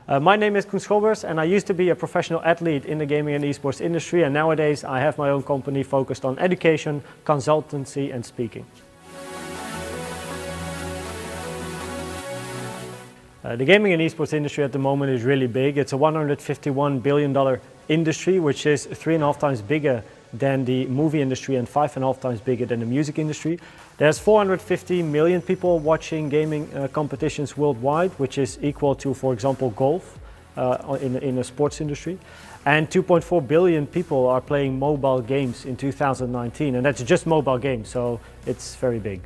My name is Koen Schobbers and I used to be a professional athlete in the gaming and esports industry, and nowadays I have my own company focused on education, consultancy and speaking. The gaming and esports industry at the moment is really big. It's a $151 billion industry, which is 3.5 times bigger than the movie industry and 5.5 times bigger than the music industry. There's 450 million people watching gaming competitions worldwide, which is equal to, for example, golf in the sports industry. And 2.4 billion people are playing mobile games in 2019, and that's just mobile games, so it's very big.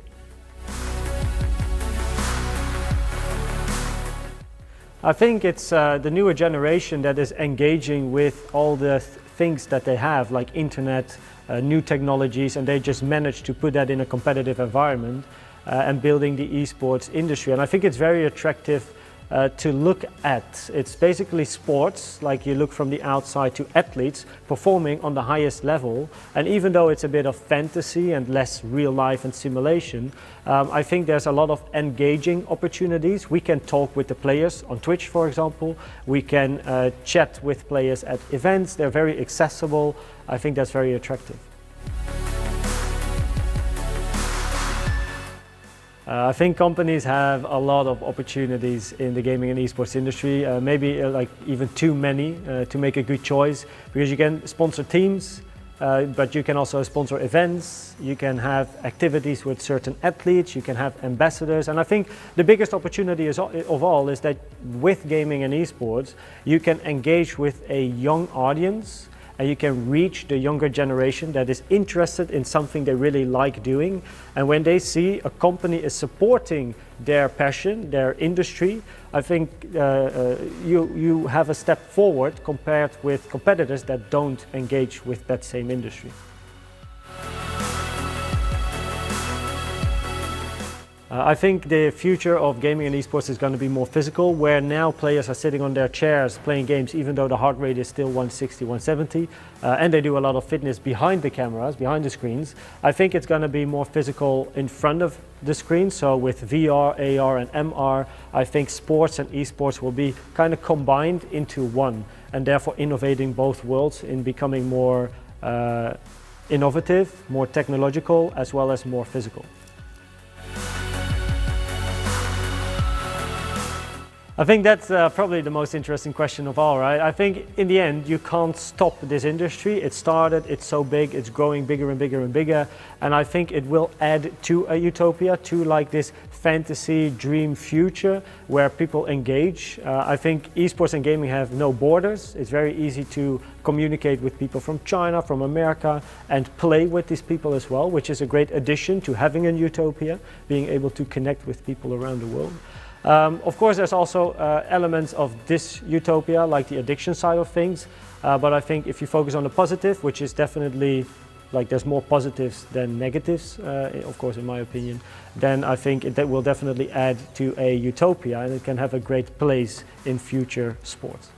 I think it's the newer generation that is engaging with all the things that they have, like internet, new technologies, and they just manage to put that in a competitive environment and building the esports industry. And I think it's very attractive to look at. It's basically sports, like you look from the outside to athletes performing on the highest level. And even though it's a bit of fantasy and less real life and simulation, I think there's a lot of engaging opportunities. We can talk with the players on Twitch, for example. We can chat with players at events. They're very accessible. I think that's very attractive. I think companies have a lot of opportunities in the gaming and esports industry, maybe like even too many to make a good choice, because you can sponsor teams, but you can also sponsor events, you can have activities with certain athletes, you can have ambassadors, and I think the biggest opportunity of all is that with gaming and esports you can engage with a young audience, and you can reach the younger generation that is interested in something they really like doing. And when they see a company is supporting their passion, their industry, I think you have a step forward compared with competitors that don't engage with that same industry. I think the future of gaming and esports is going to be more physical, where now players are sitting on their chairs playing games even though the heart rate is still 160, 170, and they do a lot of fitness behind the cameras, behind the screens. I think it's going to be more physical in front of the screen, so with VR, AR and MR, I think sports and esports will be kind of combined into one, and therefore innovating both worlds in becoming more innovative, more technological, as well as more physical. I think that's probably the most interesting question of all, right? I think in the end you can't stop this industry. It started, it's so big, it's growing bigger and bigger and bigger, and I think it will add to a utopia, to like this fantasy dream future where people engage. I think esports and gaming have no borders. It's very easy to communicate with people from China, from America, and play with these people as well, which is a great addition to having a utopia, being able to connect with people around the world. Of course, there's also elements of this utopia, like the addiction side of things, but I think if you focus on the positive, which is definitely, like there's more positives than negatives, of course, in my opinion, then I think that will definitely add to a utopia, and it can have a great place in future sports.